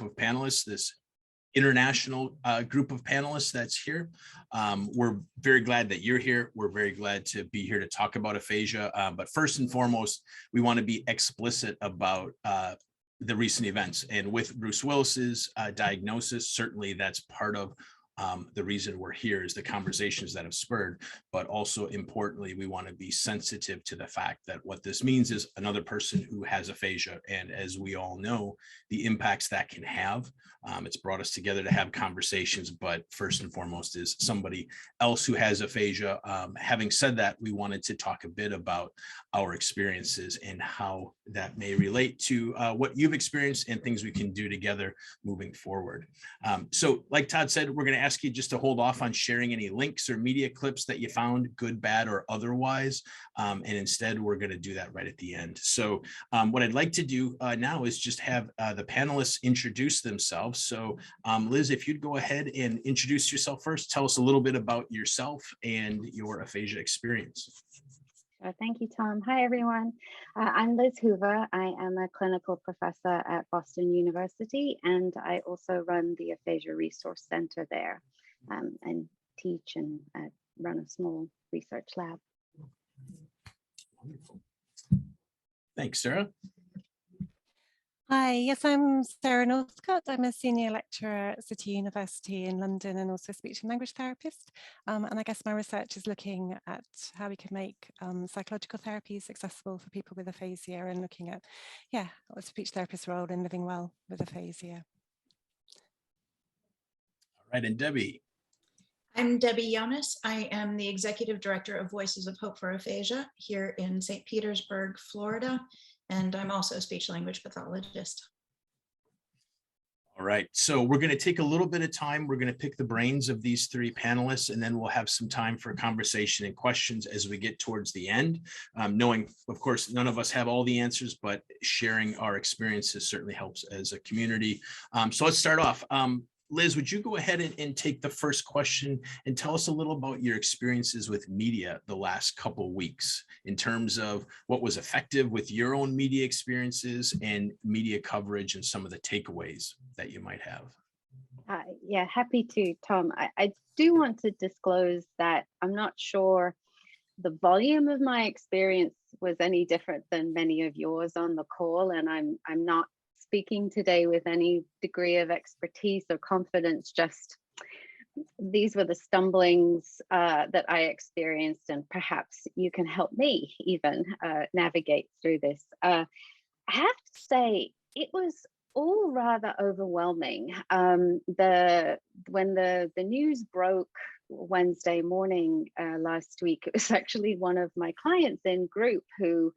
of panelists, this international group of panelists that's here. We're very glad that you're here. We're very glad to be here to talk about aphasia. But first and foremost, we want to be explicit about the recent events. And with Bruce Willis's diagnosis, certainly that's part of the reason we're here, is the conversations that have spurred, but also importantly, we want to be sensitive to the fact that what this means is another person who has aphasia. And as we all know, the impacts that can have, it's brought us together to have conversations, but first and foremost is somebody else who has aphasia. Having said that, we wanted to talk a bit about our experiences and how that may relate to what you've experienced and things we can do together moving forward. So like Todd said, we're going to ask you just to hold off on sharing any links or media clips that you found, good, bad, or otherwise. And instead, we're going to do that right at the end. So what I'd like to do now is just have the panelists introduce themselves. So Liz, if you'd go ahead and introduce yourself first, tell us a little bit about yourself and your aphasia experience. Thank you, Tom. Hi, everyone. I'm Liz Hoover. I am a clinical professor at Boston University, and I also run the Aphasia Resource Center there and teach and run a small research lab. Wonderful. Thanks, Sarah. Hi, yes, I'm Sarah Northcott. I'm a senior lecturer at City University in London and also a speech and language therapist. And I guess my research is looking at how we can make psychological therapies accessible for people with aphasia and looking at, a speech therapist's role in living well with aphasia. All right, and Debbie. I'm Debble Yones. I am the Executive Director of Voices of Hope for Aphasia here in St. Petersburg, Florida. And I'm also a speech language pathologist. All right, so we're going to take a little bit of time. We're going to pick the brains of these three panelists, and then we'll have some time for conversation and questions as we get towards the end. Knowing, of course, none of us have all the answers, but sharing our experiences certainly helps as a community. So let's start off. Liz, would you go ahead and take the first question and tell us a little about your experiences with media the last couple weeks in terms of what was effective with your own media experiences and media coverage and some of the takeaways that you might have? Yeah, happy to, Tom. I do want to disclose that I'm not sure the volume of my experience was any different than many of yours on the call, and I'm not speaking today with any degree of expertise or confidence. Just these were the stumblings that I experienced, and perhaps you can help me even navigate through this. I have to say it was all rather overwhelming. When the news broke Wednesday morning last week, it was actually one of my clients in group who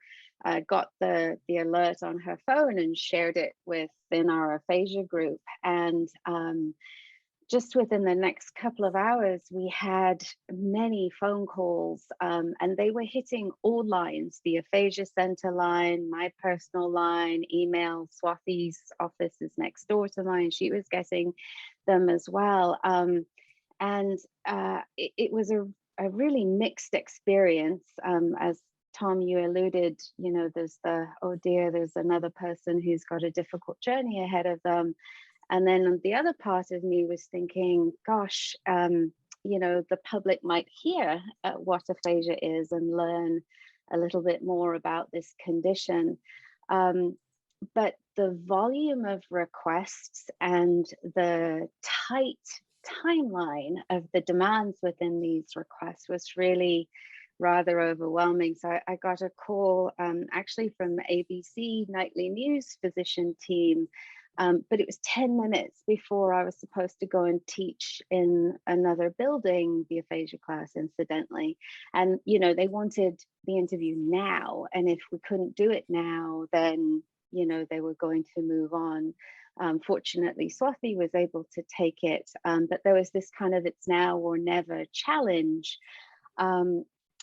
got the alert on her phone and shared it within our aphasia group. And just within the next couple of hours, we had many phone calls, and they were hitting all lines: the Aphasia Center line, my personal line, email. Swathi's office is next door to mine. She was getting them as well. It was a really mixed experience. As Tom, you alluded, there's there's another person who's got a difficult journey ahead of them. And then the other part of me was thinking, gosh, the public might hear what aphasia is and learn a little bit more about this condition. But the volume of requests and the tight timeline of the demands within these requests was really rather overwhelming. So I got a call actually from the ABC Nightly News physician team, but it was 10 minutes before I was supposed to go and teach in another building, the aphasia class, incidentally. And, they wanted the interview now. And if we couldn't do it now, then, they were going to move on. Fortunately, Swathi was able to take it, but there was this kind of it's now or never challenge.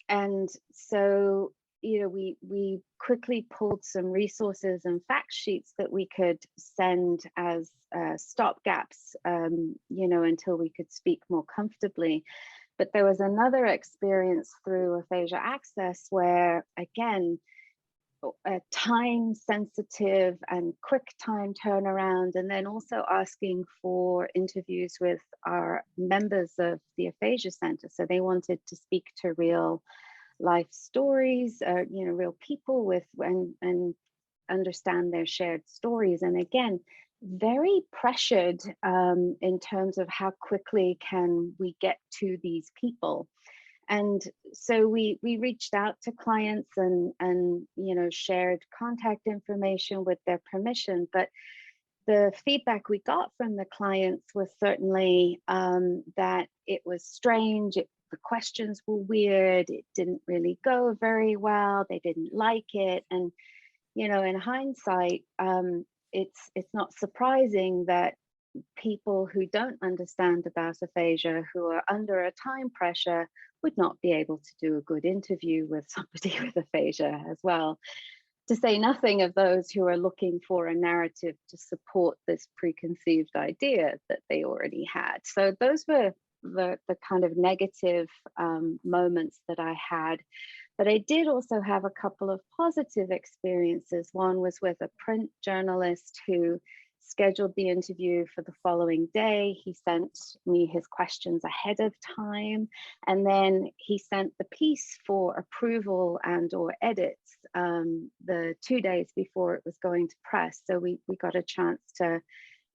And so, we quickly pulled some resources and fact sheets that we could send as stopgaps, until we could speak more comfortably. But there was another experience through Aphasia Access where, again, time sensitive and quick time turnaround, and then also asking for interviews with our members of the Aphasia Center. So they wanted to speak to real life stories, real people with and understand their shared stories. And again, very pressured in terms of how quickly can we get to these people. And so we reached out to clients and shared contact information with their permission. But the feedback we got from the clients was certainly that it was strange. The questions were weird. It didn't really go very well. They didn't like it. And in hindsight, it's not surprising that people who don't understand about aphasia, who are under a time pressure, would not be able to do a good interview with somebody with aphasia as well. To say nothing of those who are looking for a narrative to support this preconceived idea that they already had. So those were the kind of negative moments that I had. But I did also have a couple of positive experiences. One was with a print journalist who scheduled the interview for the following day. He sent me his questions ahead of time, and then he sent the piece for approval and or edits the 2 days before it was going to press. So we got a chance to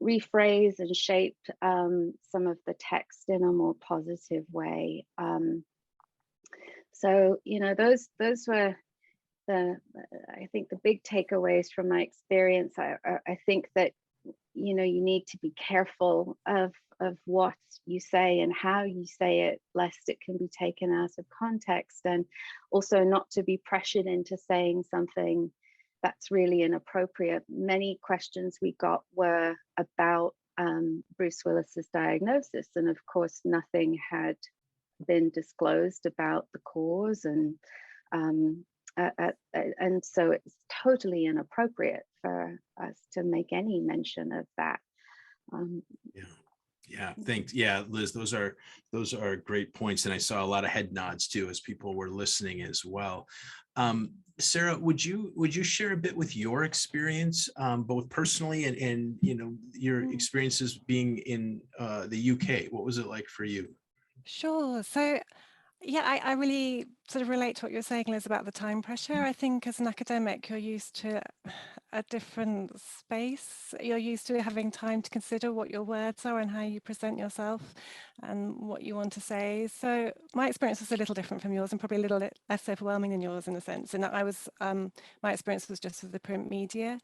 rephrase and shape some of the text in a more positive way. So those were I think the big takeaways from my experience. I think that you need to be careful of what you say and how you say it, lest it can be taken out of context, and also not to be pressured into saying something that's really inappropriate. Many questions we got were about Bruce Willis's diagnosis, and of course nothing had been disclosed about the cause, and so it's totally inappropriate for us to make any mention of that. Thanks. Yeah, Liz, those are great points, and I saw a lot of head nods too as people were listening as well. Sarah, would you share a bit with your experience, both personally and your experiences being in the UK? What was it like for you? Sure. So yeah, I really sort of relate to what you're saying, Liz, about the time pressure. I think as an academic, you're used to a different space. You're used to having time to consider what your words are and how you present yourself and what you want to say. So my experience was a little different from yours, and probably a little less overwhelming than yours in a sense. And I was, my experience was just with the print media.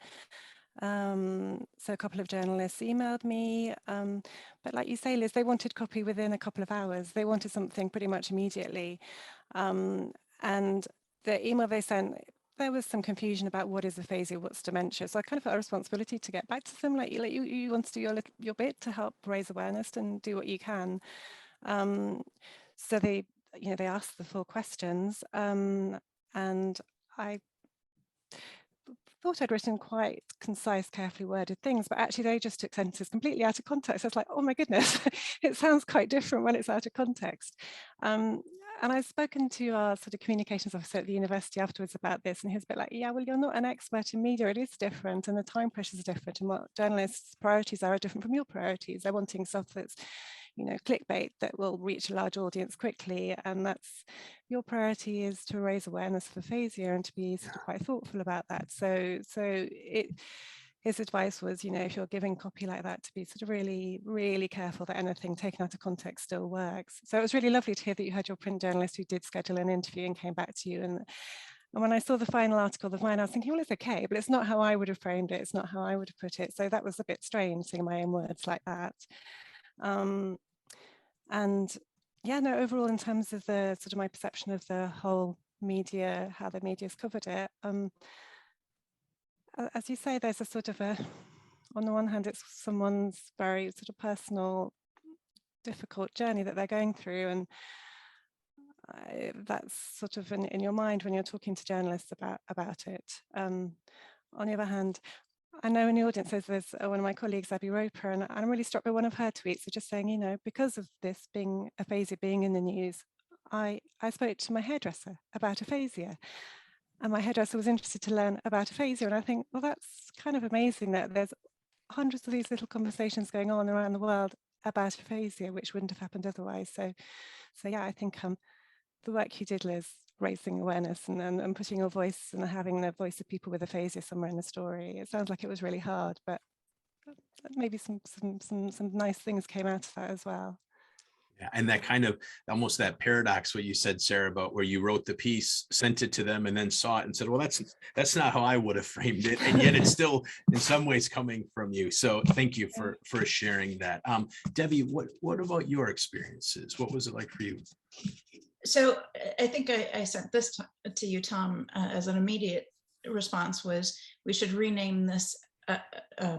So a couple of journalists emailed me, but like you say, Liz, they wanted copy within a couple of hours. They wanted something pretty much immediately. And the email they sent, there was some confusion about what is aphasia, what's dementia. So I kind of felt a responsibility to get back to them. Like you want to do your bit to help raise awareness and do what you can. So they asked the full questions, and I thought I'd written quite concise, carefully worded things, but actually they just took sentences completely out of context. I was like, oh my goodness, it sounds quite different when it's out of context. And I've spoken to our sort of communications officer at the university afterwards about this, and he was a bit like, yeah, well, you're not an expert in media, it is different, and the time pressures are different, and what journalists' priorities are different from your priorities. They're wanting stuff that's, clickbait that will reach a large audience quickly, and that's your priority is to raise awareness for aphasia and to be sort of quite thoughtful about that. So his advice was, if you're giving copy like that, to be sort of really, really careful that anything taken out of context still works. So it was really lovely to hear that you had your print journalist who did schedule an interview and came back to you. And when I saw the final article of mine, I was thinking, well, it's okay, but it's not how I would have framed it. It's not how I would have put it. So that was a bit strange, seeing my own words like that. And yeah, no, overall, in terms of the sort of my perception of the whole media, how the media's covered it, as you say, there's a sort of on the one hand, it's someone's very sort of personal, difficult journey that they're going through, and that's sort of in your mind when you're talking to journalists about it. On the other hand, I know in the audience there's one of my colleagues, Abbe, and I'm really struck by one of her tweets, so just saying, because of this being aphasia being in the news, I spoke to my hairdresser about aphasia. And my hairdresser was interested to learn about aphasia. And I think, well, that's kind of amazing that there's hundreds of these little conversations going on around the world about aphasia, which wouldn't have happened otherwise. So yeah, I think the work you did, Liz, raising awareness and putting your voice and having the voice of people with aphasia somewhere in the story, it sounds like it was really hard, but maybe some nice things came out of that as well. Yeah, and that kind of almost that paradox, what you said, Sarah, about where you wrote the piece, sent it to them, and then saw it and said, well, that's not how I would have framed it. And yet it's still in some ways coming from you. So thank you for sharing that. Debbie, what about your experiences? What was it like for you? So I think I sent this to you, Tom, as an immediate response was we should rename this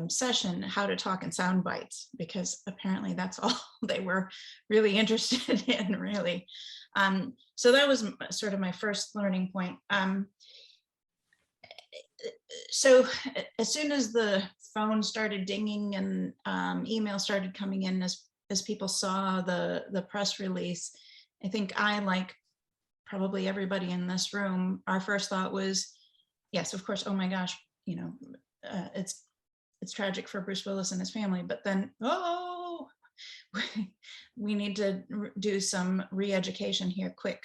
session How to Talk in Sound Bites, because apparently that's all they were really interested in, really. So that was sort of my first learning point. So as soon as the phone started dinging and email started coming in, as people saw the press release, I think I, like probably everybody in this room, our first thought was, yes, of course, oh my gosh, you know, it's tragic for Bruce Willis and his family, but then, oh, we need to do some re-education here quick.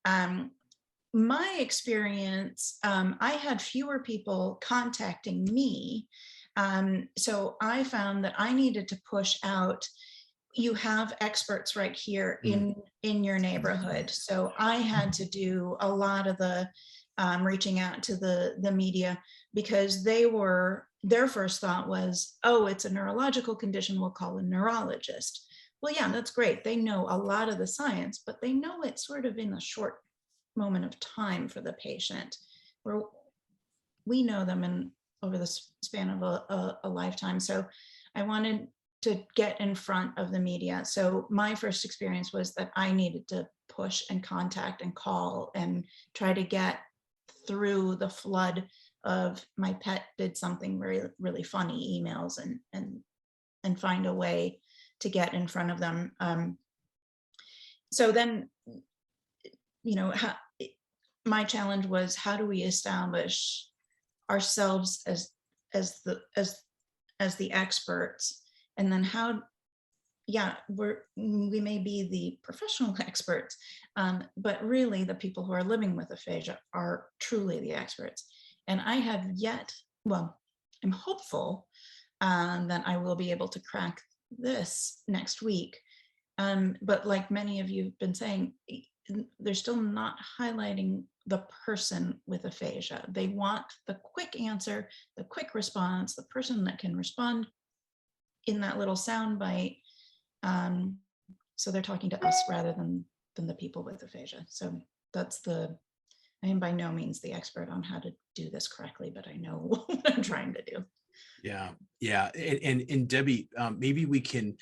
My experience, I had fewer people contacting me. So I found that I needed to push out, you have experts right here in your neighborhood. So I had to do a lot of the reaching out to the media, because their first thought was, oh, it's a neurological condition, we'll call a neurologist. Well, yeah, that's great. They know a lot of the science, but they know it sort of in a short moment of time for the patient, where we know them in over the span of a lifetime. So I wanted to get in front of the media. So my first experience was that I needed to push and contact and call and try to get through the flood of my pet did something really, really funny emails and find a way to get in front of them. So then, you know, my challenge was, how do we establish ourselves as the experts? And then how, yeah, we may be the professional experts, but really the people who are living with aphasia are truly the experts. And I have yet, well, I'm hopeful that I will be able to crack this next week. But like many of you have been saying, they're still not highlighting the person with aphasia. They want the quick answer, the quick response, the person that can respond in that little sound bite. So they're talking to us rather than the people with aphasia. So that's I am by no means the expert on how to do this correctly, but I know what I'm trying to do. Yeah. And Debbie, maybe we can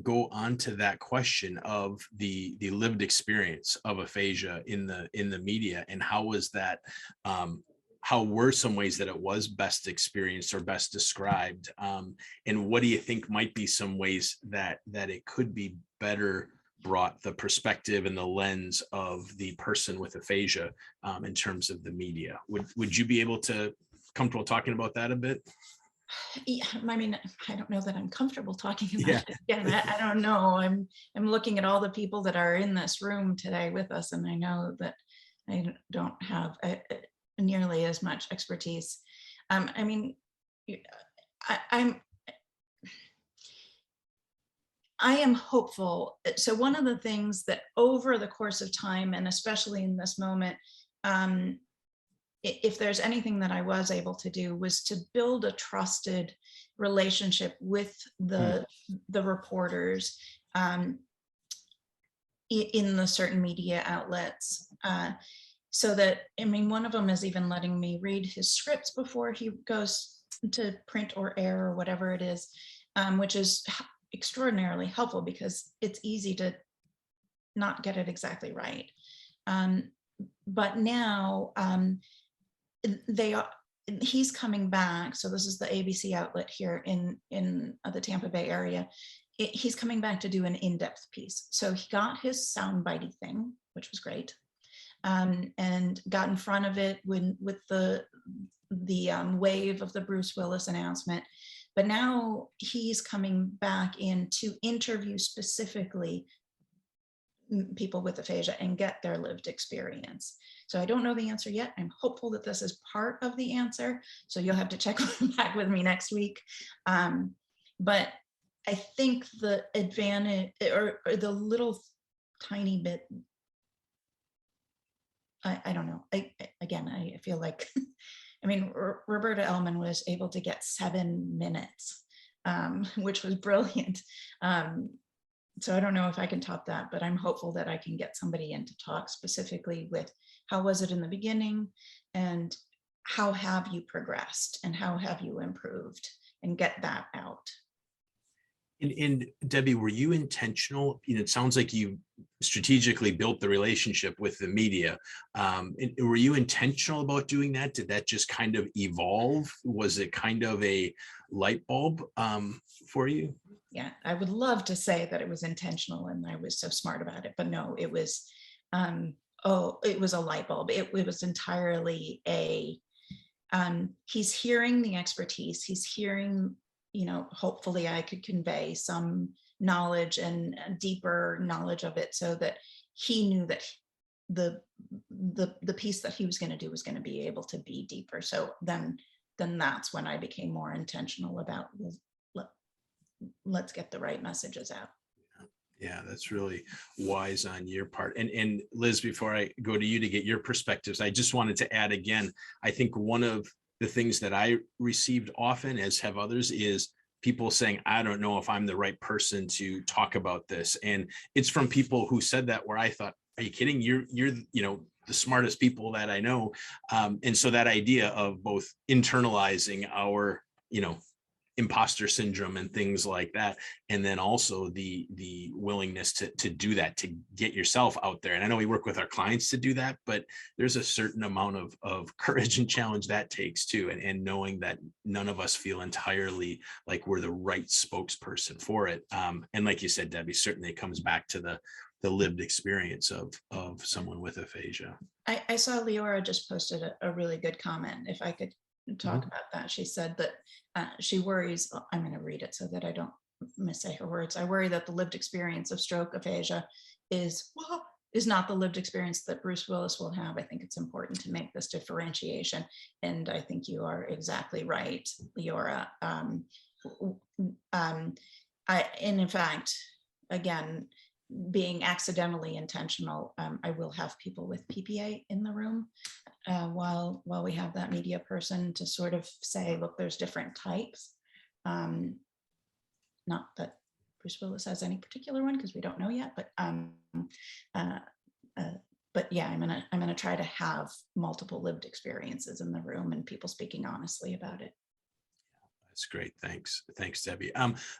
go on to that question of the lived experience of aphasia in the media, and how was that, how were some ways that it was best experienced or best described, and what do you think might be some ways that it could be better brought, the perspective and the lens of the person with aphasia in terms of the media? Would you be able to comfortable talking about that a bit? Yeah, I mean, I don't know that I'm comfortable talking about it. Again, I don't know. I'm looking at all the people that are in this room today with us, and I know that I don't have nearly as much expertise. I mean, I am hopeful. So one of the things that over the course of time, and especially in this moment, if there's anything that I was able to do, was to build a trusted relationship with the reporters in the certain media outlets. So that, I mean, one of them is even letting me read his scripts before he goes to print or air or whatever it is, which is extraordinarily helpful, because it's easy to not get it exactly right. But now he's coming back. So this is the ABC outlet here in the Tampa Bay area. He's coming back to do an in-depth piece. So he got his soundbitey thing, which was great. and got in front of it with the wave of the Bruce Willis announcement. But now he's coming back in to interview specifically people with aphasia and get their lived experience. So I don't know the answer yet. I'm hopeful that this is part of the answer. So you'll have to check back with me next week. But I think the advantage or the little tiny bit, I don't know. I feel like, I mean, Roberta Ellman was able to get 7 minutes, which was brilliant. So I don't know if I can top that, but I'm hopeful that I can get somebody in to talk specifically with how was it in the beginning and how have you progressed and how have you improved, and get that out. And Debbie, were you intentional? You know, it sounds like you strategically built the relationship with the media. Were you intentional about doing that? Did that just kind of evolve? Was it kind of a light bulb for you? Yeah, I would love to say that it was intentional and I was so smart about it, but no, it was, it was a light bulb. It was entirely he's hearing the expertise, he's hearing, you know, hopefully I could convey some knowledge and deeper knowledge of it so that he knew that the piece that he was going to do was going to be able to be deeper. So then that's when I became more intentional about, let's get the right messages out. Yeah, that's really wise on your part. And Liz, before I go to you to get your perspectives, I just wanted to add again, I think one of the things that I received often, as have others, is people saying, I don't know if I'm the right person to talk about this. And it's from people who said that where I thought, are you kidding? You're you know, the smartest people that I know. And so that idea of both internalizing our, you know, imposter syndrome and things like that, and then also the willingness to do that, to get yourself out there. And I know we work with our clients to do that, but there's a certain amount of courage and challenge that takes too, and knowing that none of us feel entirely like we're the right spokesperson for it. And like you said, Debbie, certainly it comes back to the lived experience of someone with aphasia. I saw Leora just posted a really good comment. If I could talk about that. She said that she worries, I'm going to read it so that I don't missay her words. I worry that the lived experience of stroke aphasia is not the lived experience that Bruce Willis will have. I think it's important to make this differentiation. And I think you are exactly right, Leora. And in fact, again, being accidentally intentional, I will have people with PPA in the room while we have that media person to sort of say, look, there's different types. Not that Bruce Willis has any particular one because we don't know yet, but yeah, I'm gonna try to have multiple lived experiences in the room and people speaking honestly about it. That's great. Thanks, Debbie.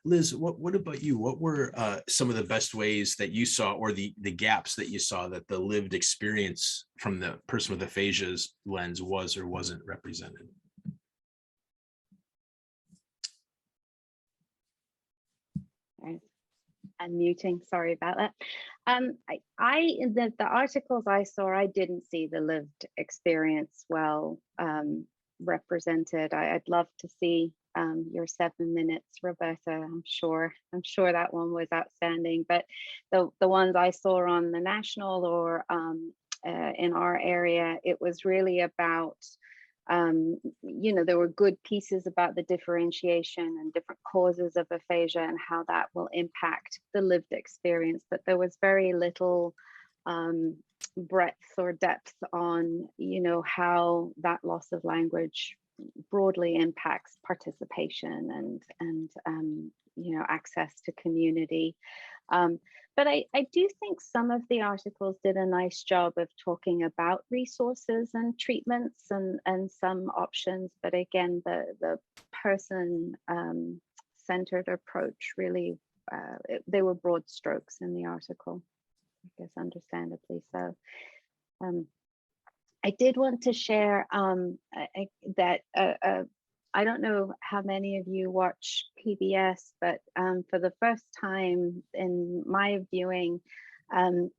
Liz, what about you? What were some of the best ways that you saw, or the gaps that you saw, that the lived experience from the person with aphasia's lens was or wasn't represented? I'm muting, sorry about that. The articles I saw, I didn't see the lived experience well represented. I'd love to see your 7 minutes, Roberta. I'm sure that one was outstanding, but the ones I saw on the national or in our area, it was really about you know, there were good pieces about the differentiation and different causes of aphasia and how that will impact the lived experience, but there was very little breadth or depth on, you know, how that loss of language broadly impacts participation and you know, access to community. But I do think some of the articles did a nice job of talking about resources and treatments and some options. But again, the person centered approach really, they were broad strokes in the article, I guess, understandably so. I did want to share that I don't know how many of you watch PBS, but for the first time in my viewing,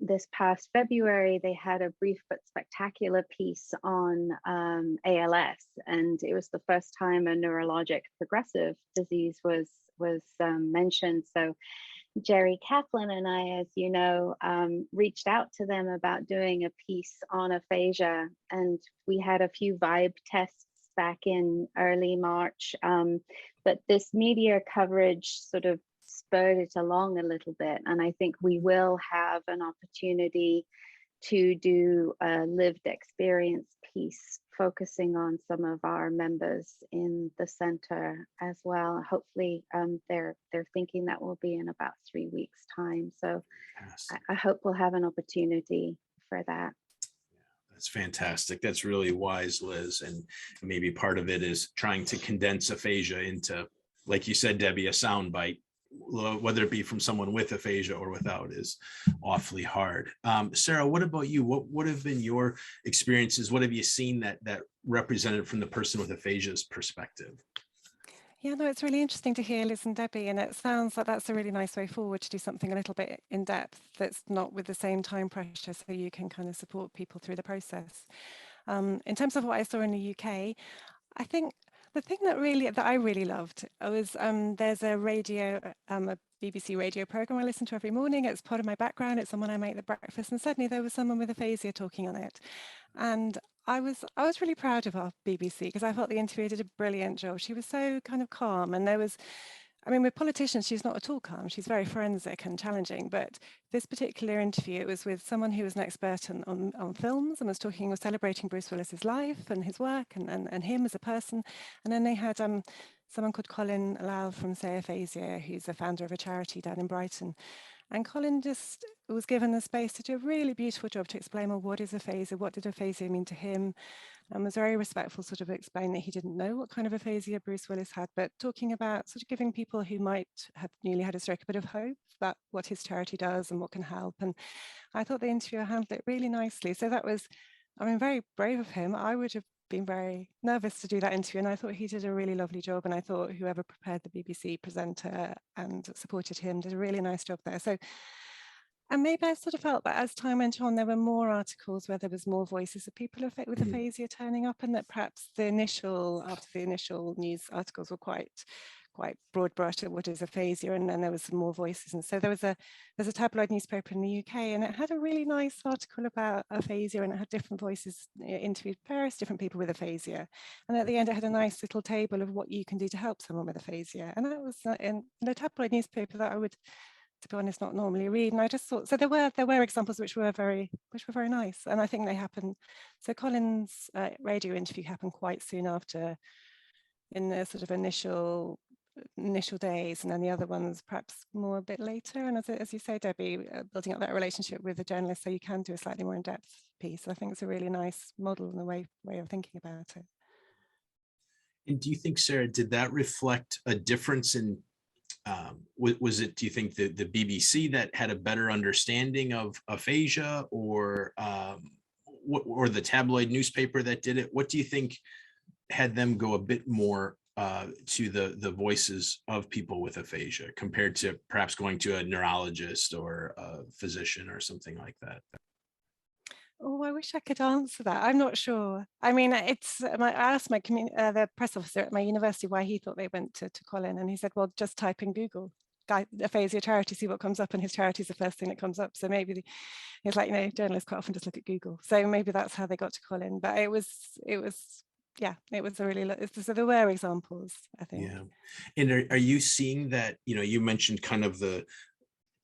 This past February, they had a brief but spectacular piece on ALS, and it was the first time a neurologic progressive disease was mentioned. So Jerry Kaplan and I, as you know, reached out to them about doing a piece on aphasia, and we had a few vibe tests back in early March, but this media coverage sort of spurred it along a little bit, and I think we will have an opportunity to do a lived experience piece focusing on some of our members in the center as well. Hopefully they're thinking that will be in about 3 weeks time. So Yes. I hope we'll have an opportunity for that. That's fantastic. That's really wise, Liz. And maybe part of it is trying to condense aphasia into, like you said, Debbie, a soundbite, whether it be from someone with aphasia or without, is awfully hard. Sarah, what about you? What have been your experiences? What have you seen that represented from the person with aphasia's perspective? Yeah, no, it's really interesting to hear Liz and Debbie, and it sounds like that's a really nice way forward to do something a little bit in depth that's not with the same time pressure, so you can kind of support people through the process. In terms of what I saw in the UK, I think the thing that I really loved was there's a BBC radio program I listen to every morning. It's part of my background. It's on when I make the breakfast, and suddenly there was someone with aphasia talking on it, and I was really proud of our BBC because I thought the interviewer did a brilliant job. She was so kind of calm, and there was, I mean, with politicians, she's not at all calm. She's very forensic and challenging. But this particular interview, it was with someone who was an expert on films and was celebrating Bruce Willis's life and his work and him as a person. And then they had someone called Colin Lal from Say Aphasia, who's a founder of a charity down in Brighton. And Colin just was given the space to do a really beautiful job to explain, well, what is aphasia? What did aphasia mean to him? And was very respectful, sort of explain that he didn't know what kind of aphasia Bruce Willis had, but talking about sort of giving people who might have newly had a stroke a bit of hope about what his charity does and what can help. And I thought the interviewer handled it really nicely. So that was, I mean, very brave of him. I would have been very nervous to do that interview, and I thought he did a really lovely job, and I thought whoever prepared the BBC presenter and supported him did a really nice job there. So, and maybe I sort of felt that as time went on, there were more articles where there was more voices of people with aphasia turning up, and that perhaps after the initial news articles were quite broad brush at what is aphasia, and then there was some more voices. And so there's a tabloid newspaper in the UK, and it had a really nice article about aphasia, and it had different voices, interviewed various different people with aphasia, and at the end it had a nice little table of what you can do to help someone with aphasia. And that was in the tabloid newspaper that I would, to be honest, not normally read. And I just thought, so there were examples which were very nice, and I think they happened. So Colin's radio interview happened quite soon after, in the sort of initial days, and then the other ones perhaps more a bit later. And as you say, Debbie, building up that relationship with the journalist so you can do a slightly more in-depth piece. I think it's a really nice model and a way of thinking about it. And do you think, Sarah, did that reflect a difference in, was it, do you think the BBC that had a better understanding of aphasia, or the tabloid newspaper that did it? What do you think had them go a bit more to the voices of people with aphasia compared to perhaps going to a neurologist or a physician or something like that? Oh, I wish I could answer that. I'm not sure. I mean, I asked the press officer at my university why he thought they went to Colin, and he said, well, just type in Google aphasia charity, see what comes up, and his charity is the first thing that comes up. So maybe it's like, journalists quite often just look at Google. So maybe that's how they got to Colin. But it was a really, so there were examples, I think. Yeah. And are you seeing that, you mentioned kind of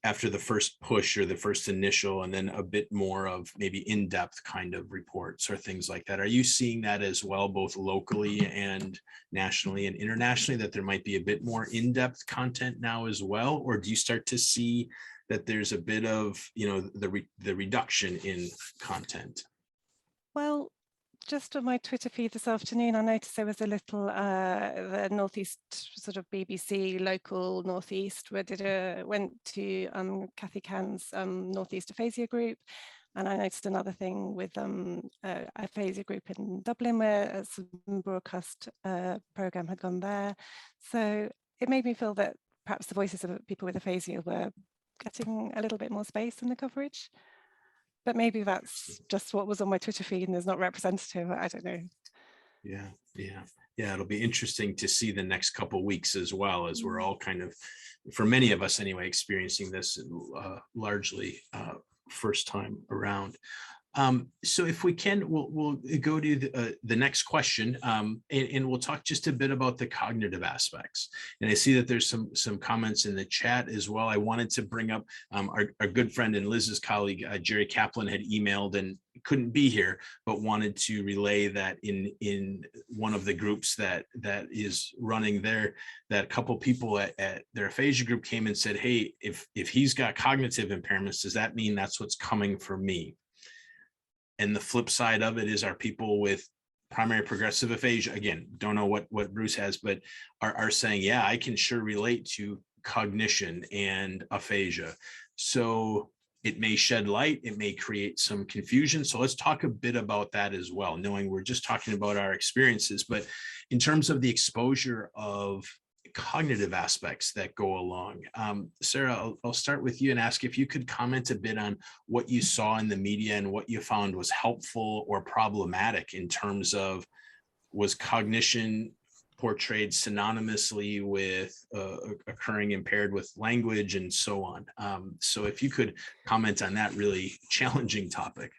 after the first push or the first initial, and then a bit more of maybe in-depth kind of reports or things like that. Are you seeing that as well, both locally and nationally and internationally, that there might be a bit more in-depth content now as well? Or do you start to see that there's a bit of, the reduction in content? Well, just on my Twitter feed this afternoon, I noticed there was a little, the Northeast sort of BBC local Northeast, where went to Kathy Cann's Northeast Aphasia group. And I noticed another thing with Aphasia group in Dublin, where some broadcast program had gone there. So it made me feel that perhaps the voices of people with aphasia were getting a little bit more space in the coverage. But maybe that's just what was on my Twitter feed and is not representative. I don't know. Yeah. It'll be interesting to see the next couple of weeks as well, as we're all kind of, for many of us anyway, experiencing this largely first time around. So if we can, we'll go to the next question, and we'll talk just a bit about the cognitive aspects. And I see that there's some comments in the chat as well. I wanted to bring up our good friend and Liz's colleague, Jerry Kaplan, had emailed and couldn't be here, but wanted to relay that in one of the groups that is running there, that a couple people at their aphasia group came and said, hey, if he's got cognitive impairments, does that mean that's what's coming for me? And the flip side of it is our people with primary progressive aphasia, again, don't know what Bruce has, but are saying, yeah, I can sure relate to cognition and aphasia. So it may shed light, it may create some confusion. So let's talk a bit about that as well, knowing we're just talking about our experiences, but in terms of the exposure of cognitive aspects that go along. Sarah, I'll start with you and ask if you could comment a bit on what you saw in the media and what you found was helpful or problematic in terms of, was cognition portrayed synonymously with occurring impaired with language and so on. So if you could comment on that really challenging topic.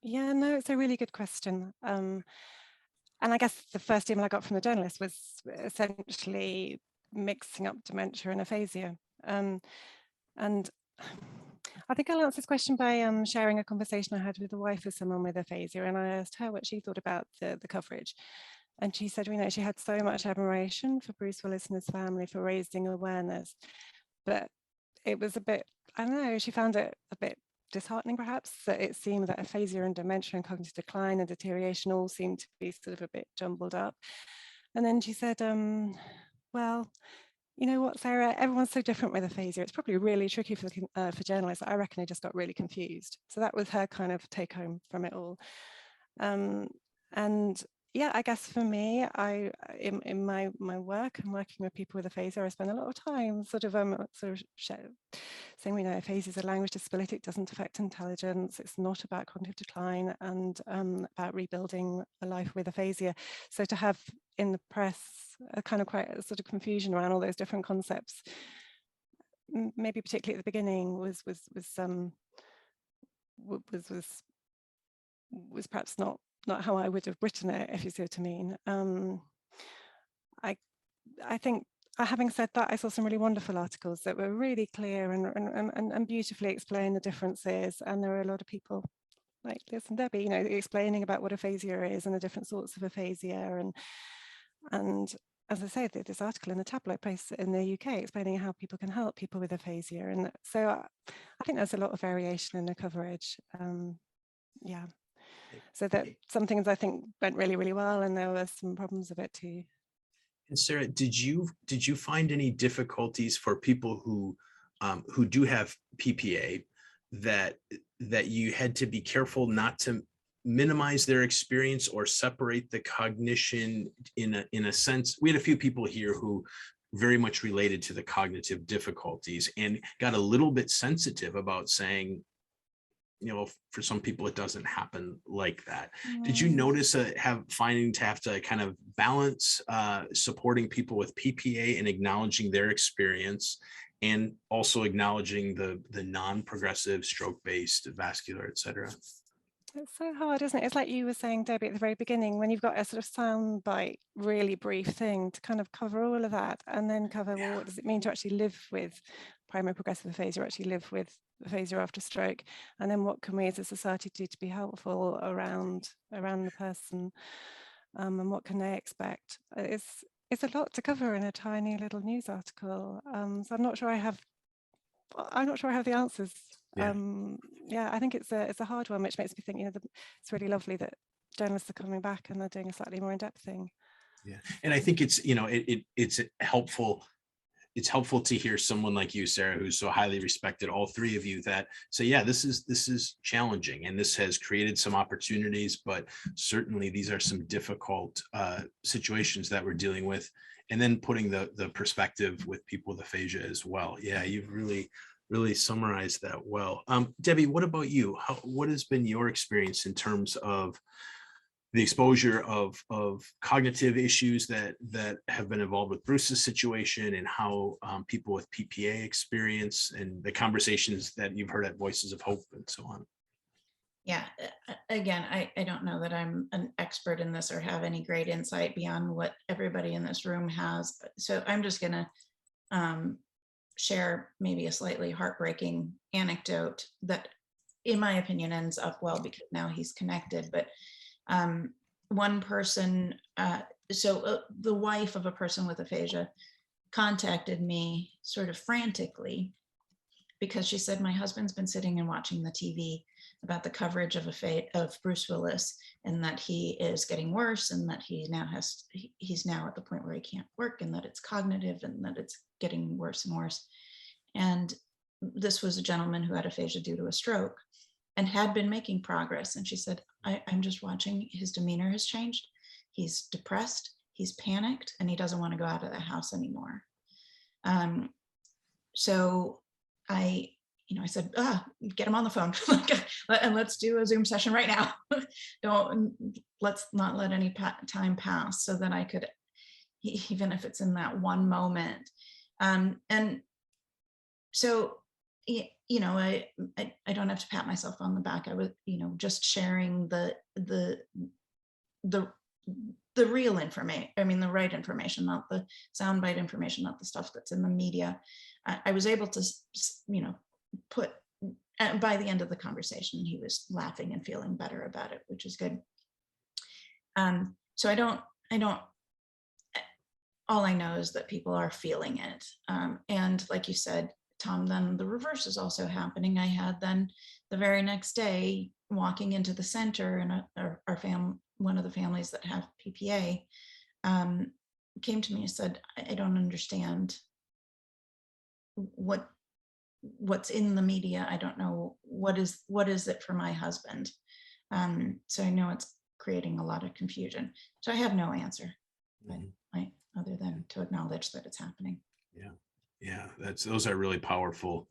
Yeah, no, it's a really good question. And I guess the first email I got from the journalist was essentially mixing up dementia and aphasia. And I think I'll answer this question by sharing a conversation I had with the wife of someone with aphasia, and I asked her what she thought about the coverage. And she said, you know, she had so much admiration for Bruce Willis and his family for raising awareness, but it was a bit, I don't know, she found it a bit disheartening perhaps, that it seemed that aphasia and dementia and cognitive decline and deterioration all seemed to be sort of a bit jumbled up. And then she said, well, you know what, Sarah, everyone's so different with aphasia. It's probably really tricky for journalists. I reckon they just got really confused. So that was her kind of take home from it all. And yeah, I guess for me, in my work and working with people with aphasia, I spend a lot of time sort of saying, you know, aphasia is a language disability. It doesn't affect intelligence. It's not about cognitive decline, and about rebuilding a life with aphasia. So to have in the press a kind of quite a sort of confusion around all those different concepts, maybe particularly at the beginning, was perhaps not how I would have written it, if you see what I mean. I think, having said that, I saw some really wonderful articles that were really clear and beautifully explain the differences. And there were a lot of people like Liz and Debbie, you know, explaining about what aphasia is and the different sorts of aphasia. And as I say, this article in the tabloid place in the UK explaining how people can help people with aphasia. And so I think there's a lot of variation in the coverage. Yeah. So that some things I think went really, really well, and there were some problems of it too. And Sarah, did you find any difficulties for people who do have PPA that you had to be careful not to minimize their experience or separate the cognition in a sense? We had a few people here who very much related to the cognitive difficulties and got a little bit sensitive about saying, you know, for some people it doesn't happen like that. Did you notice finding to have to kind of balance supporting people with PPA and acknowledging their experience, and also acknowledging the non-progressive stroke-based vascular, et cetera? It's so hard, isn't it? It's like you were saying, Debbie, at the very beginning, when you've got a sort of soundbite, really brief thing to kind of cover all of that, and then cover, well, what does it mean to actually live with primary progressive aphasia, or actually live with aphasia after stroke, and then what can we as a society do to be helpful around the person, and what can they expect? It's a lot to cover in a tiny little news article. So I'm not sure I have the answers. Yeah, I think it's a hard one, which makes me think, you know, it's really lovely that journalists are coming back and they're doing a slightly more in-depth thing. Yeah, and I think it's, you know, it's helpful. It's helpful to hear someone like you, Sarah, who's so highly respected, all three of you, that say, yeah, this is challenging, and this has created some opportunities, but certainly these are some difficult situations that we're dealing with. And then putting the perspective with people with aphasia as well. Yeah, you've really really summarized that well. Debbie, what about you? What has been your experience in terms of the exposure of cognitive issues that have been involved with Bruce's situation, and how people with PPA experience, and the conversations that you've heard at Voices of Hope and so on? Yeah, again, I don't know that I'm an expert in this or have any great insight beyond what everybody in this room has. So I'm just going to share maybe a slightly heartbreaking anecdote that, in my opinion, ends up well because now he's connected. But one person, the wife of a person with aphasia contacted me sort of frantically because she said, my husband's been sitting and watching the TV about the coverage of Bruce Willis, and that he is getting worse, and that he's now at the point where he can't work, and that it's cognitive, and that it's getting worse and worse. And this was a gentleman who had aphasia due to a stroke and had been making progress. And she said, I'm just watching, his demeanor has changed. He's depressed, he's panicked, and he doesn't want to go out of the house anymore. So I said, get him on the phone and let's do a Zoom session right now. Let's not let any time pass, so that I could, even if it's in that one moment. And so, I don't have to pat myself on the back. I was, just sharing the real information. I mean, the right information, not the soundbite information, not the stuff that's in the media. I was able to, put, by the end of the conversation, he was laughing and feeling better about it, which is good. So I don't, all I know is that people are feeling it. And like you said, Tom, then the reverse is also happening. I had then the very next day walking into the center, and one of the families that have PPA came to me and said, I don't understand what's in the media. I don't know what is it for my husband. So I know it's creating a lot of confusion. So I have no answer, other than to acknowledge that it's happening. Yeah, those are really powerful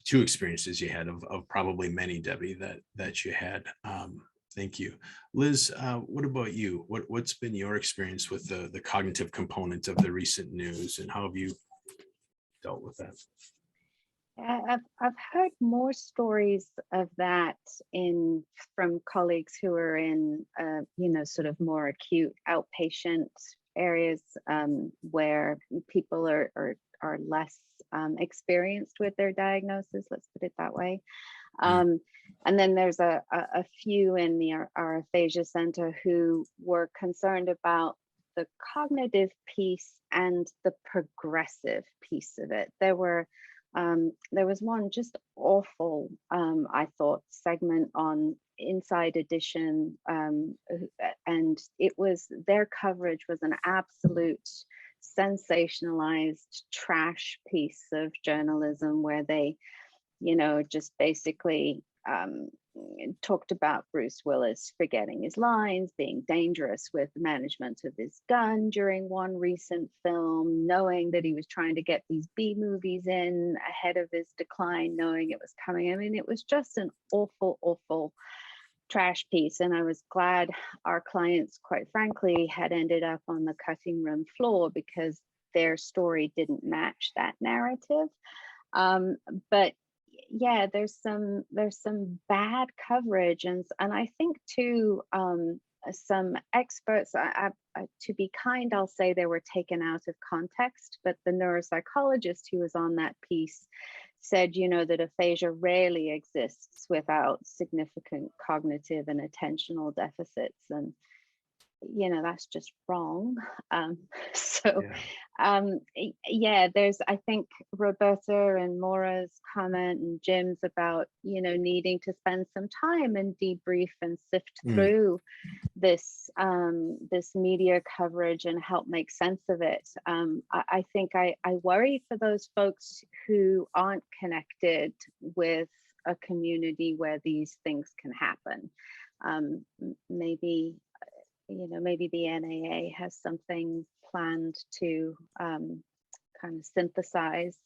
two experiences you had of probably many, Debbie, that you had. Thank you. Liz, what about you? What's been your experience with the cognitive component of the recent news, and how have you dealt with that? I've heard more stories of that from colleagues who are in sort of more acute outpatient areas where people are less experienced with their diagnosis, let's put it that way. And then there's a few in our aphasia center who were concerned about the cognitive piece and the progressive piece of it. There was one just awful, I thought, segment on Inside Edition, and their coverage was an absolute sensationalized trash piece of journalism where they, just basically talked about Bruce Willis forgetting his lines, being dangerous with management of his gun during one recent film, knowing that he was trying to get these B movies in ahead of his decline, knowing it was coming. I mean, it was just an awful, awful trash piece. And I was glad our clients, quite frankly, had ended up on the cutting room floor because their story didn't match that narrative. But yeah, there's some bad coverage, and I think too some experts, to be kind, I'll say they were taken out of context, but the neuropsychologist who was on that piece said, that aphasia rarely exists without significant cognitive and attentional deficits, and that's just wrong. There's, I think, Roberta and Maura's comment and Jim's about, needing to spend some time and debrief and sift through this media coverage and help make sense of it. I think I worry for those folks who aren't connected with a community where these things can happen. Maybe the NAA has something planned to kind of synthesize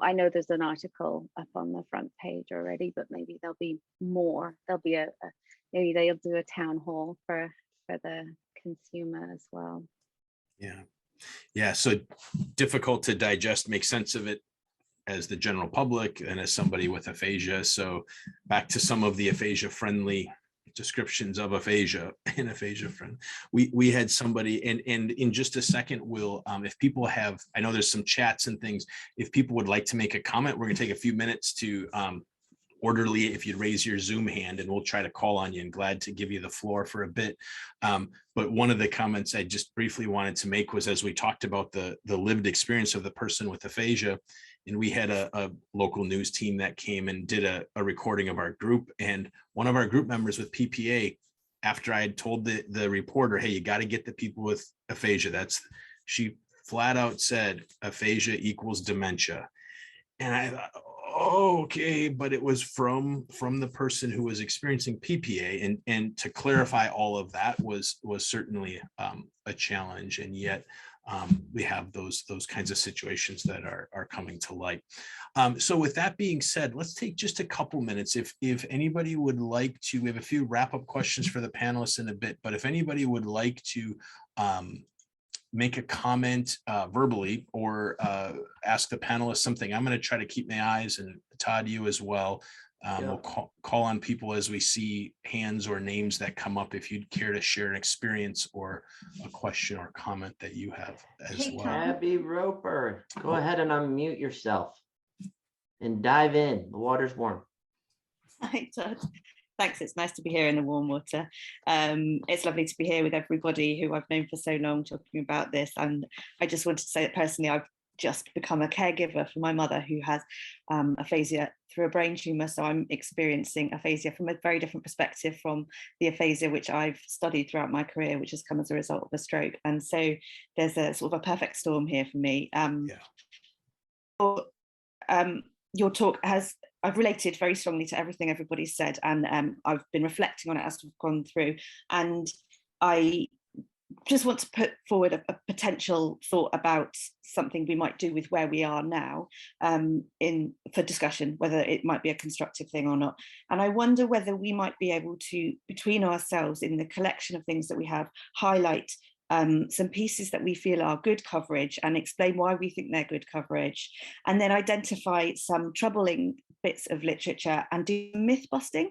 I know there's an article up on the front page already, but maybe there'll be more. There'll be maybe they'll do a town hall for the consumer as well. Yeah, so difficult to digest, make sense of it as the general public and as somebody with aphasia. So back to some of the aphasia friendly descriptions of aphasia and aphasia friend. We had somebody, and in just a second, we'll, if people have, I know there's some chats and things, if people would like to make a comment, we're gonna take a few minutes to orderly, if you'd raise your Zoom hand, and we'll try to call on you, and glad to give you the floor for a bit. But one of the comments I just briefly wanted to make was, as we talked about the lived experience of the person with aphasia, and we had a local news team that came and did a recording of our group, and one of our group members with PPA, after I had told the reporter, hey, you got to get the people with aphasia, she flat out said aphasia equals dementia. And I thought, oh, okay, but it was from the person who was experiencing PPA, and to clarify all of that was certainly a challenge, and yet we have those kinds of situations that are coming to light. So with that being said, let's take just a couple minutes. If anybody would like to, we have a few wrap-up questions for the panelists in a bit, but if anybody would like to make a comment verbally, or ask the panelists something, I'm going to try to keep my eyes, and Todd, you as well. We'll call on people as we see hands or names that come up, if you'd care to share an experience or a question or comment that you have as well. Abby Roper, go ahead and unmute yourself and dive in. The water's warm. Hi, Todd. Thanks. It's nice to be here in the warm water. It's lovely to be here with everybody who I've known for so long talking about this. And I just wanted to say that personally, I've just become a caregiver for my mother, who has aphasia through a brain tumor. So I'm experiencing aphasia from a very different perspective from the aphasia which I've studied throughout my career, which has come as a result of a stroke. And so there's a sort of a perfect storm here for me. Your talk I've related very strongly to everything everybody's said, and I've been reflecting on it as we've gone through, and I just want to put forward a potential thought about something we might do with where we are now for discussion, whether it might be a constructive thing or not. And I wonder whether we might be able to, between ourselves in the collection of things that we have, highlight some pieces that we feel are good coverage and explain why we think they're good coverage, and then identify some troubling bits of literature and do myth busting.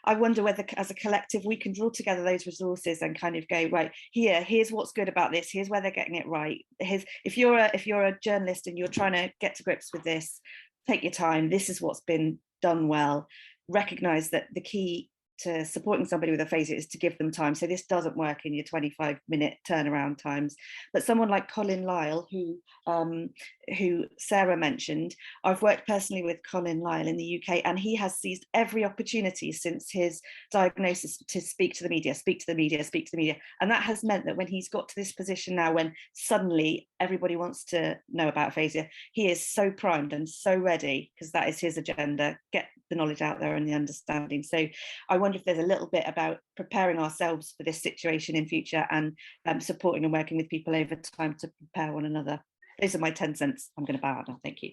I wonder whether as a collective we can draw together those resources and kind of go, right, here's what's good about this, here's where they're getting it right. If you're a journalist and you're trying to get to grips with this, take your time, this is what's been done well. Recognize that the key to supporting somebody with aphasia is to give them time. So this doesn't work in your 25-minute turnaround times. But someone like Colin Lyle, who Sarah mentioned, I've worked personally with Colin Lyle in the UK, and he has seized every opportunity since his diagnosis to speak to the media, speak to the media, speak to the media. And that has meant that when he's got to this position now, when suddenly everybody wants to know about aphasia, he is so primed and so ready, because that is his agenda, get the knowledge out there and the understanding. So I wonder if there's a little bit about preparing ourselves for this situation in future, and supporting and working with people over time to prepare one another. Those are my 10 cents. I'm going to bow out now. Thank you.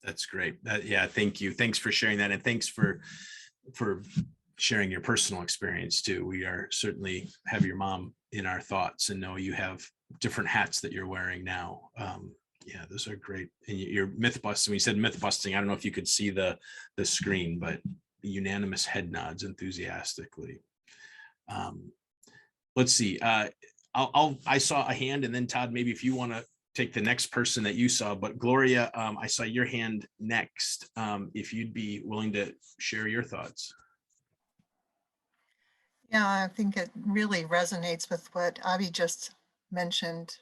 That's great. Yeah, thank you. Thanks for sharing that, and thanks for sharing your personal experience too. We are certainly have your mom in our thoughts, and know you have different hats that you're wearing now. Yeah, those are great. And you're myth busting. When you said myth busting, I don't know if you could see the screen, but unanimous head nods enthusiastically. Let's see. I saw a hand, and then Todd, maybe if you want to take the next person that you saw, but Gloria, I saw your hand next. If you'd be willing to share your thoughts. Yeah, I think it really resonates with what Abby just mentioned,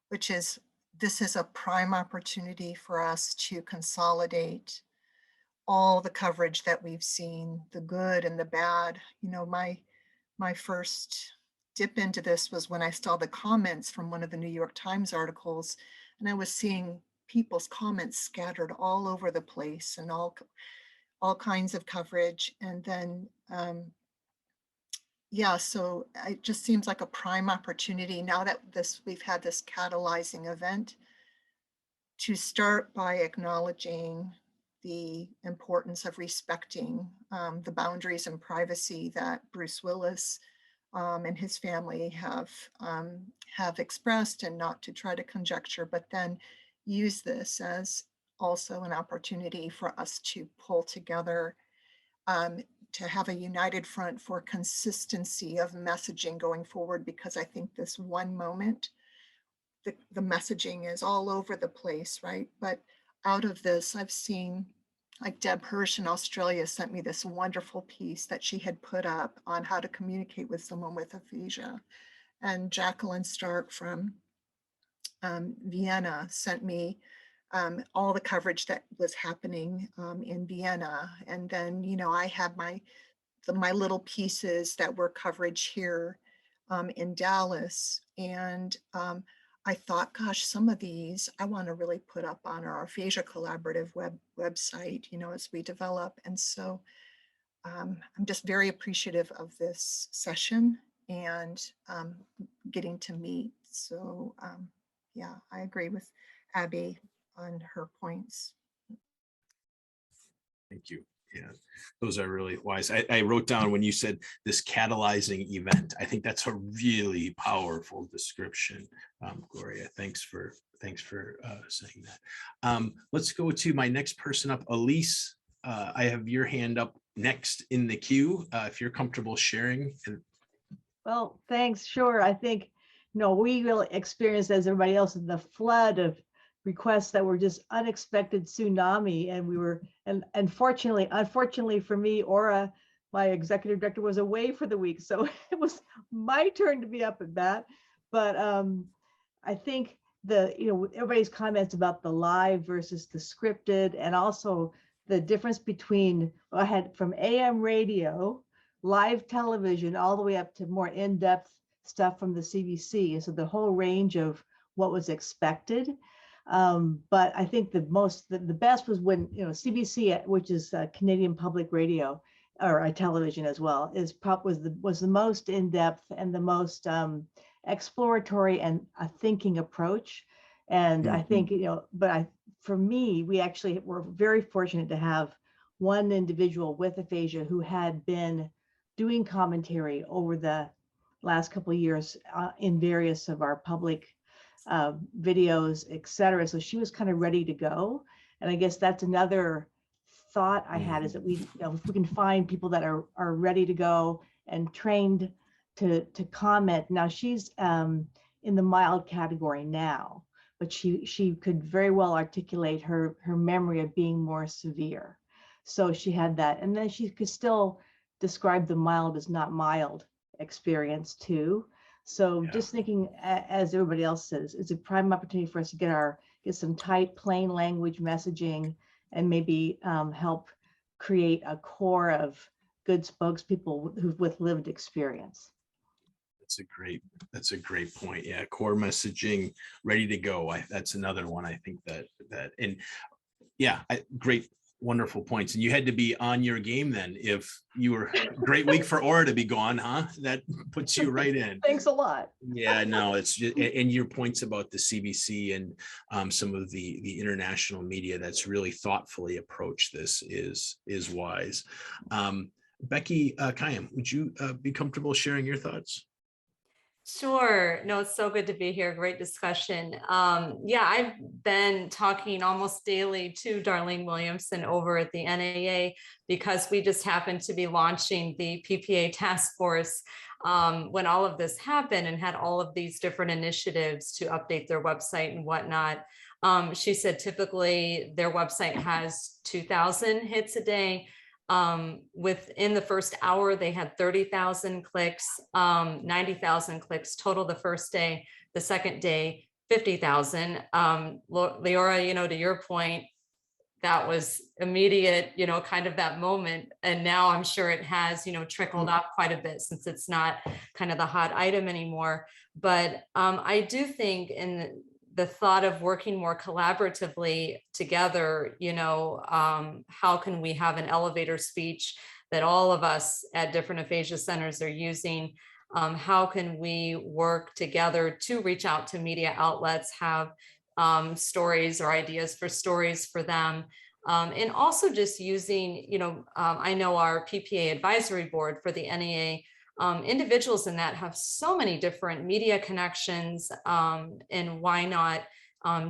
which is this is a prime opportunity for us to consolidate all the coverage that we've seen, the good and the bad. You know, my first dip into this was when I saw the comments from one of the New York Times articles, and I was seeing people's comments scattered all over the place, and all kinds of coverage. And then yeah, so it just seems like a prime opportunity now that we've had this catalyzing event to start by acknowledging the importance of respecting the boundaries and privacy that Bruce Willis and his family have expressed, and not to try to conjecture, but then use this as also an opportunity for us to pull together, to have a united front for consistency of messaging going forward, because I think this one moment, the messaging is all over the place, right? But out of this, I've seen, like Deb Hirsch in Australia sent me this wonderful piece that she had put up on how to communicate with someone with aphasia. And Jacqueline Stark from Vienna sent me all the coverage that was happening in Vienna. And then, you know, I had my little pieces that were coverage here in Dallas. And I thought, gosh, some of these I want to really put up on our Aphasia Collaborative website, you know, as we develop. And so I'm just very appreciative of this session and getting to meet. So yeah, I agree with Abby on her points. Thank you. Yeah, those are really wise. I wrote down when you said this catalyzing event. I think that's a really powerful description, Gloria. Thanks for saying that. Let's go to my next person up, Elyse. I have your hand up next in the queue. If you're comfortable sharing. Well, thanks. Sure. I think, we really experienced, as everybody else, the flood of requests that were just unexpected tsunami. And we were, and unfortunately for me, Aura, my executive director, was away for the week. So it was my turn to be up at bat. But I think everybody's comments about the live versus the scripted, and also the difference between, I had from AM radio, live television, all the way up to more in-depth stuff from the CBC. And so the whole range of what was expected. But I think the best was when, CBC, which is Canadian Public Radio, or television as well, was the most in-depth and the most exploratory and a thinking approach. And I think, for me, we actually were very fortunate to have one individual with aphasia who had been doing commentary over the last couple of years in various of our public videos, et cetera. So she was kind of ready to go. And I guess that's another thought I had, is that if we can find people that are ready to go and trained to comment. Now she's in the mild category now, but she could very well articulate her memory of being more severe. So she had that. And then she could still describe the mild as not mild experience too. So just thinking, as everybody else says, it's a prime opportunity for us to get some tight, plain language messaging, and maybe help create a core of good spokespeople with lived experience. That's a great point. Yeah, core messaging, ready to go. That's another one. I think that and yeah, great. Wonderful points. And you had to be on your game then. If you were, great week for Aura to be gone, huh? That puts you right in. Thanks a lot. Yeah, no, it's just, and your points about the CBC and some of the international media that's really thoughtfully approached this is wise. Becky Khayum, would you be comfortable sharing your thoughts? Sure. No, it's so good to be here. Great discussion. Yeah, I've been talking almost daily to Darlene Williamson over at the NAA, because we just happened to be launching the PPA task force when all of this happened, and had all of these different initiatives to update their website and whatnot. She said typically their website has 2,000 hits a day. Within the first hour, they had 30,000 clicks, 90,000 clicks total the first day. The second day, 50,000. Leora, to your point, that was immediate, kind of that moment. And now I'm sure it has, trickled up quite a bit, since it's not kind of the hot item anymore. But I do think in the thought of working more collaboratively together, how can we have an elevator speech that all of us at different aphasia centers are using? How can we work together to reach out to media outlets, have stories or ideas for stories for them. And also just using, I know our PPA advisory board for the NAA, individuals in that have so many different media connections, and why not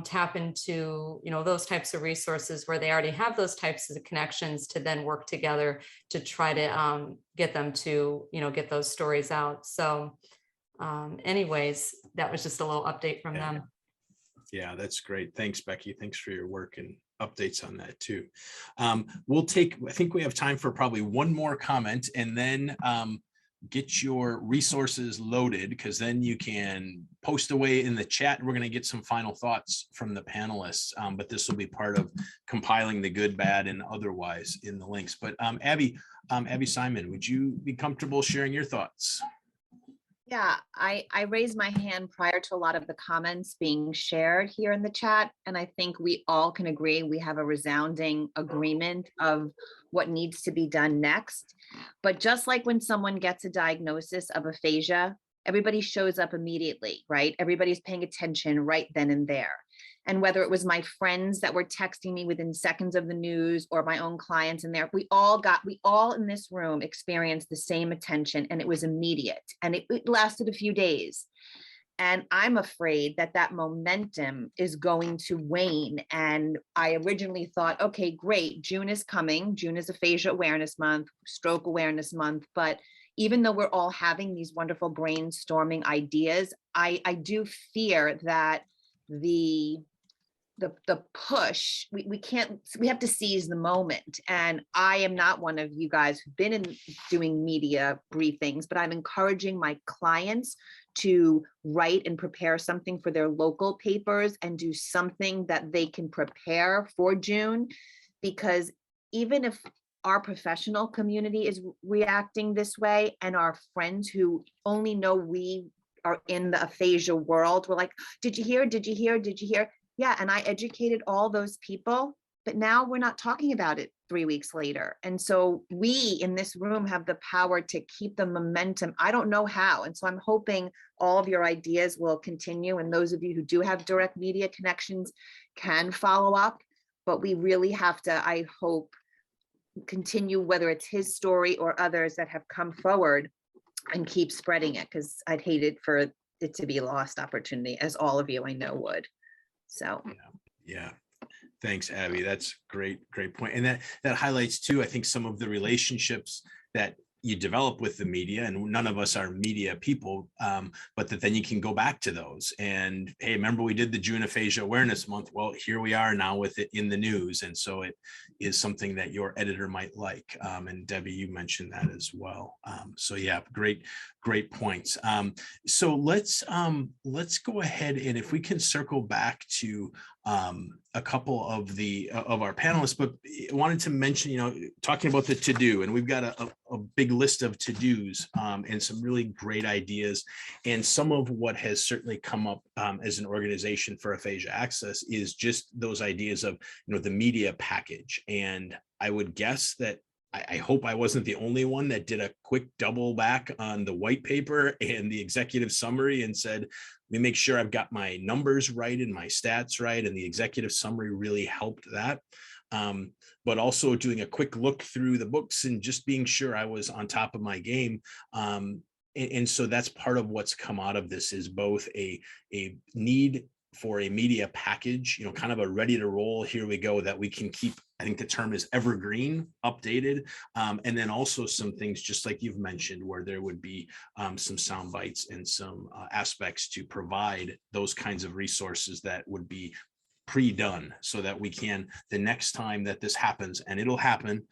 tap into, those types of resources where they already have those types of connections to then work together to try to get them to, get those stories out. So anyways, that was just a little update from them. Yeah, that's great. Thanks, Becky. Thanks for your work and updates on that too. I think we have time for probably one more comment, and then get your resources loaded, because then you can post away in the chat. We're going to get some final thoughts from the panelists, but this will be part of compiling the good, bad, and otherwise in the links. But Abby Simon, would you be comfortable sharing your thoughts? Yeah, I raised my hand prior to a lot of the comments being shared here in the chat, and I think we all can agree we have a resounding agreement of what needs to be done next. But just like when someone gets a diagnosis of aphasia, everybody shows up immediately, right? Everybody's paying attention right then and there. And whether it was my friends that were texting me within seconds of the news or my own clients in there, we all in this room experienced the same attention, and it was immediate, and it lasted a few days. And I'm afraid that that momentum is going to wane. And I originally thought, okay, great, June is coming. June is Aphasia Awareness Month, Stroke Awareness Month. But even though we're all having these wonderful brainstorming ideas, I do fear that the push, we have to seize the moment. And I am not one of you guys who've been in doing media briefings, but I'm encouraging my clients to write and prepare something for their local papers and do something that they can prepare for June. Because even if our professional community is reacting this way, and our friends who only know we are in the aphasia world, we're like, did you hear? Did you hear? Did you hear? Yeah, and I educated all those people, but now we're not talking about it 3 weeks later. And so we in this room have the power to keep the momentum. I don't know how. And so I'm hoping all of your ideas will continue. And those of you who do have direct media connections can follow up. But we really have to, I hope, continue, whether it's his story or others that have come forward, and keep spreading it, because I'd hate it for it to be a lost opportunity, as all of you I know would. So yeah. Thanks, Abby. That's great point. And that highlights too, I think, some of the relationships that you develop with the media, and none of us are media people, but that then you can go back to those and, hey, remember we did the June Aphasia Awareness Month? Well, here we are now with it in the news. And so it is something that your editor might like. And Debbie, you mentioned that as well. So yeah, great points. So let's go ahead, and if we can circle back to a couple of our panelists, but I wanted to mention, talking about the to-do, and we've got a big list of to-dos and some really great ideas. And some of what has certainly come up as an organization for Aphasia Access is just those ideas of, the media package. And I would guess that I hope I wasn't the only one that did a quick double back on the white paper and the executive summary and said, let me make sure I've got my numbers right and my stats right. And the executive summary really helped that. But also doing a quick look through the books and just being sure I was on top of my game. And so that's part of what's come out of this, is both a need for a media package, kind of a ready to roll, here we go, that we can keep, I think the term is evergreen, updated. And then also some things, just like you've mentioned, where there would be some sound bites and some aspects to provide those kinds of resources that would be pre-done, so that we can, the next time that this happens, and it'll happen,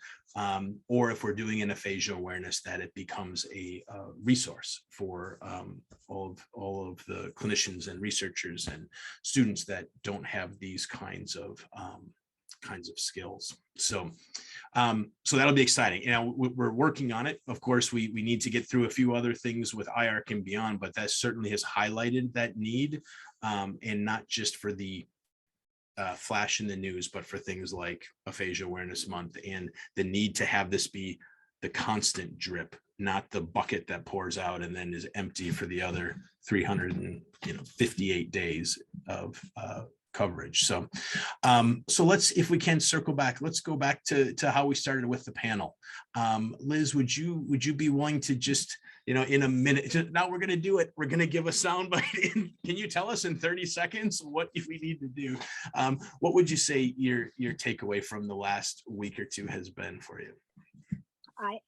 or if we're doing an aphasia awareness, that it becomes a resource for all of the clinicians and researchers and students that don't have these kinds of skills. So that'll be exciting. We're working on it. Of course, we need to get through a few other things with IARC and beyond, but that certainly has highlighted that need, and not just for the flash in the news, but for things like Aphasia Awareness Month, and the need to have this be the constant drip, not the bucket that pours out and then is empty for the other 358 days of coverage. So, so let's, if we can circle back, let's go back to how we started with the panel. Liz, would you be willing to just, you know, in a minute, now we're going to do it. We're going to give a soundbite. Can you tell us in 30 seconds what we need to do? What would you say your takeaway from the last week or two has been for you?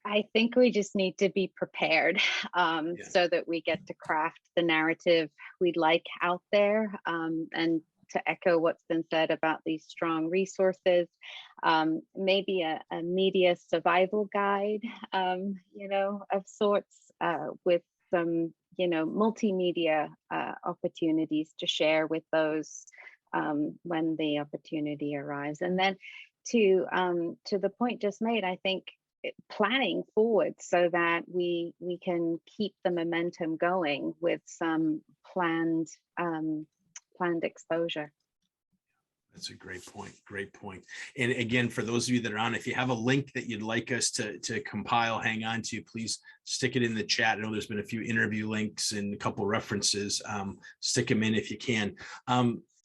I think we just need to be prepared so that we get to craft the narrative we'd like out there. And to echo what's been said about these strong resources, maybe a media survival guide, you know, of sorts, with some, you know, multimedia opportunities to share with those when the opportunity arrives. And then to the point just made, I think planning forward so that we can keep the momentum going with some planned exposure. That's a great point. Great point. And again, for those of you that are on, if you have a link that you'd like us to compile, hang on to, please stick it in the chat. I know there's been a few interview links and a couple references. Stick them in if you can.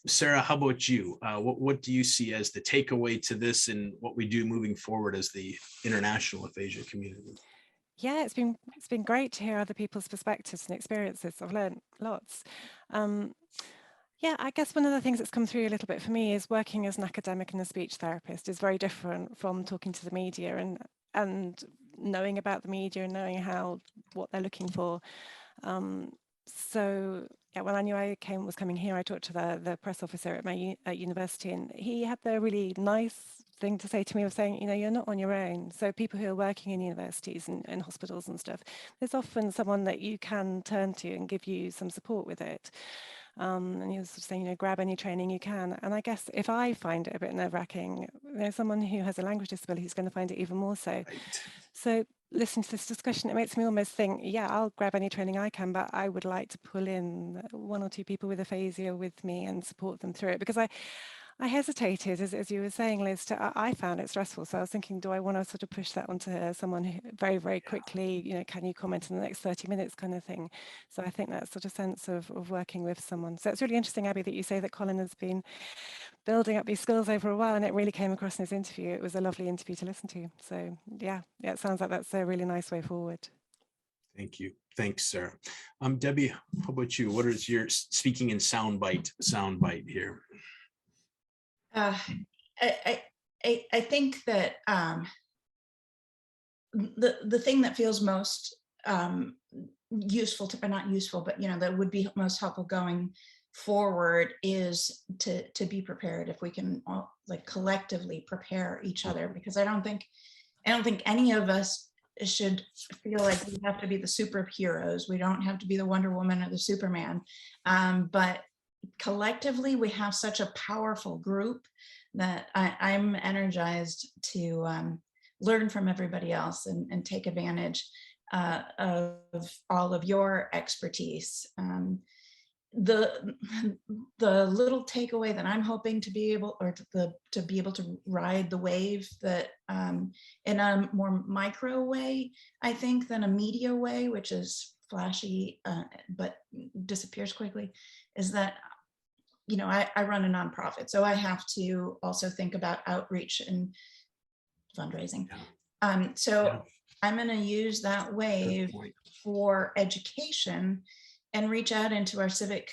Sarah, how about you? What do you see as the takeaway to this and what we do moving forward as the international aphasia community? Yeah, it's been great to hear other people's perspectives and experiences. I've learned lots. Yeah, I guess one of the things that's come through a little bit for me is working as an academic and a speech therapist is very different from talking to the media and knowing about the media and knowing what they're looking for. So yeah, when I knew I was coming here, I talked to the press officer at my university, and he had the really nice thing to say to me of saying, you know, you're not on your own. So people who are working in universities and hospitals and stuff, there's often someone that you can turn to and give you some support with it. And he was saying, you know, grab any training you can. And I guess if I find it a bit nerve-wracking, there's someone who has a language disability who's going to find it even more so. Right. So listening to this discussion, it makes me almost think, yeah, I'll grab any training I can, but I would like to pull in one or two people with aphasia with me and support them through it, because I hesitated, as you were saying, Liz, I found it stressful. So I was thinking, do I want to sort of push that onto someone who very, very quickly, you know, can you comment in the next 30 minutes kind of thing? So I think that sort of sense of working with someone. So it's really interesting, Abby, that you say that Colin has been building up these skills over a while, and it really came across in his interview. It was a lovely interview to listen to. So yeah, it sounds like that's a really nice way forward. Thank you. Thanks, Sarah. Debbie, how about you? What is your speaking in soundbite here? I think that the thing that feels most useful to, or not useful, but you know, that would be most helpful going forward is to be prepared. If we can all, like, collectively prepare each other, because I don't think any of us should feel like we have to be the superheroes. We don't have to be the Wonder Woman or the Superman, but collectively we have such a powerful group that I'm energized to learn from everybody else and take advantage of all of your expertise. The little takeaway that I'm hoping to be able, or to be able to ride the wave that in a more micro way, I think, than a media way, which is flashy but disappears quickly, is that, you know, I run a nonprofit, so I have to also think about outreach and fundraising. So I'm going to use that wave for education and reach out into our civic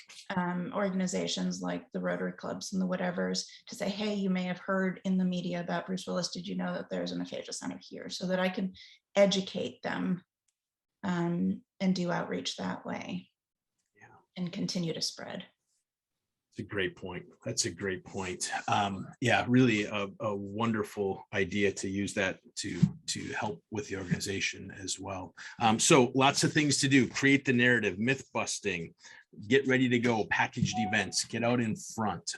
organizations like the Rotary Clubs and the whatevers to say, hey, you may have heard in the media about Bruce Willis. Did you know that there's an aphasia center here? So that I can educate them and do outreach that way and continue to spread. It's a great point. That's a great point. Yeah, really a wonderful idea to use that to help with the organization as well. So lots of things to do. Create the narrative, myth busting, get ready to go, packaged events, get out in front.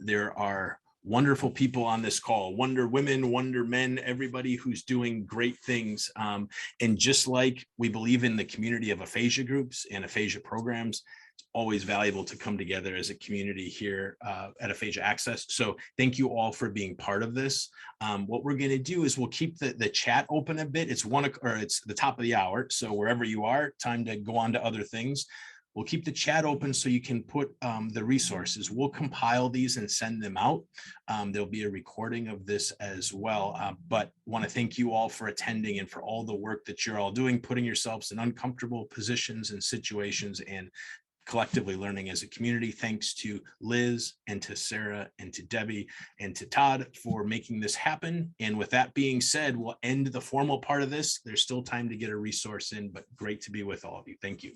There are wonderful people on this call, Wonder Women, Wonder Men, everybody who's doing great things. And just like we believe in the community of aphasia groups and aphasia programs, it's always valuable to come together as a community here at Aphasia Access. So thank you all for being part of this. What we're going to do is we'll keep the chat open a bit. It's the top of the hour. So wherever you are, time to go on to other things. We'll keep the chat open so you can put the resources. We'll compile these and send them out. There'll be a recording of this as well. But want to thank you all for attending and for all the work that you're all doing, putting yourselves in uncomfortable positions and situations and collectively learning as a community. Thanks to Liz and to Sarah and to Debbie and to Todd for making this happen. And with that being said, we'll end the formal part of this. There's still time to get a resource in, but great to be with all of you. Thank you.